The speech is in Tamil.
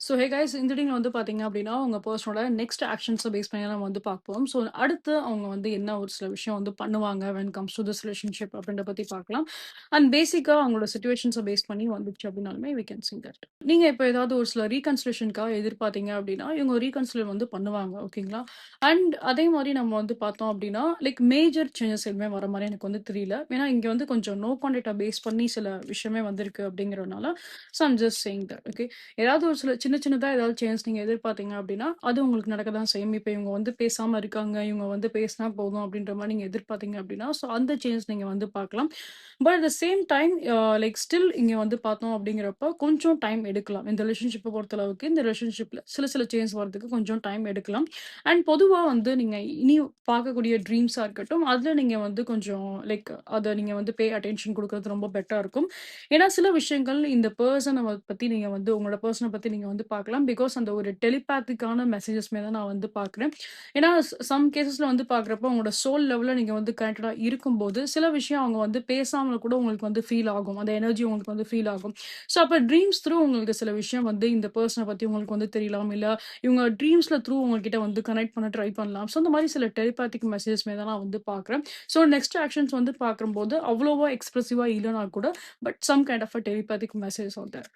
ஸோ ஹே கைஸ் இந்த வீடியோல வந்து பார்த்தீங்க அப்படின்னா, உங்க பெர்சனோட நெக்ஸ்ட் ஆக்ஷன்ஸ பேஸ் பண்ணி நம்ம வந்து பார்க்க போறோம். ஸோ அடுத்து அவங்க வந்து என்ன ஒரு சில விஷயம் வந்து பண்ணுவாங்க when comes do this relationship அப்படின்றத பத்தி பார்க்கலாம். அண்ட் பேசிக்கா அவங்களோட சிச்சுவேஷன்ஸ பேஸ் பண்ணி வந்துச்சு அப்படின்னாலுமே வி கேன் சீ தட். நீங்க இப்ப ஏதாவது ஒரு சில ரீகன்சிலியேஷன்க்காக எதிர்பார்த்தீங்க அப்படின்னா, இவங்க ரீகன்சிலியர் வந்து பண்ணுவாங்க. ஓகேங்களா? அண்ட் அதே மாரி நம்ம வந்து பார்த்தோம் அப்படின்னா, லைக் மேஜர் சேஞ்சஸ் எதுவுமே வர மாரி எனக்கு வந்து தெரியல. ஏன்னா இங்க வந்து கொஞ்சம் நோ கான்டாக்ட்ட பேஸ் பண்ணி சில விஷயமே வந்திருக்கு அப்படிங்கிறதுனால, so I'm just saying that. Okay. ஏதாவது ஒரு சில சின்ன சின்னதா ஏதாவது சேஞ்ச் நீங்க எதிர்பார்த்தீங்க அப்படின்னா, அது உங்களுக்கு நடக்க தான் செய்யும். இப்ப இவங்க வந்து பேசாம இருக்காங்க, இவங்க வந்து பேசினா போதும் அப்படின்ற மாரி நீங்க எதிர்பார்த்தீங்க அப்படின்னா, ஸோ அந்த சேஞ்ச் நீங்க வந்து பார்க்கலாம். But at the same time like still இங்க வந்து பார்த்தோம் அப்படிங்கிறப்ப கொஞ்சம் டைம் எடுக்கலாம். இந்த ரிலேஷன்ஷிப்ப பொறுத்தளவுக்கு இந்த ரிலேஷன்ஷிப்ல சில சில சேஞ்ச் வரதுக்கு கொஞ்சம் டைம் எடுக்கலாம். அண்ட் பொதுவா வந்து நீங்க இனி பார்க்கக்கூடிய ட்ரீம்ஸா இருக்கட்டும், அதுல நீங்க வந்து கொஞ்சம் லைக் அத நீங்க வந்து பே அட்டென்ஷன் குடுக்குறது ரொம்ப பெட்டரா இருக்கும். ஏன்னா சில விஷயங்கள் இந்த பெர்சன பத்தி நீங்க வந்து உங்களோட பெர்சன பத்தி நீங்க வந்து பார்க்கலாம். பிகாஸ் அந்த ஒரு டெலிபேத்திக்கான மெசேஜஸ்மே தான் நான் வந்து பார்க்குறேன். ஏன்னா சம் கேஸஸ்ல வந்து பார்க்குறப்போ உங்களோட சோல் லெவல்ல நீங்க வந்து கனெக்டடா இருக்கும்போது, சில விஷயம் அவங்க வந்து பேசாமல கூட உங்களுக்கு வந்து ஃபீல் ஆகும். அந்த எனர்ஜி உங்களுக்கு வந்து ஃபீல் ஆகும். ஸோ அப்ப ட்ரீம்ஸ் த்ரூ உங்களுக்கு சில விஷயம் வந்து இந்த பெர்சன பத்தி உங்களுக்கு வந்து தெரியலாம். இல்ல இவங்க ட்ரீம்ஸ்ல த்ரூ உங்ககிட்ட வந்து கனெக்ட் பண்ண ட்ரை பண்ணலாம். ஸோ இந்த மாரி சில டெலிபேத்திக் மெசேஜஸ்மே தான் நான் வந்து பார்க்குறேன். ஸோ நெக்ஸ்ட் ஆக்ஷன்ஸ் வந்து பார்க்கும்போது அவ்வளவா எக்ஸ்பிரசிவா இல்லனா கூட, but some kind of a telepathic message out there.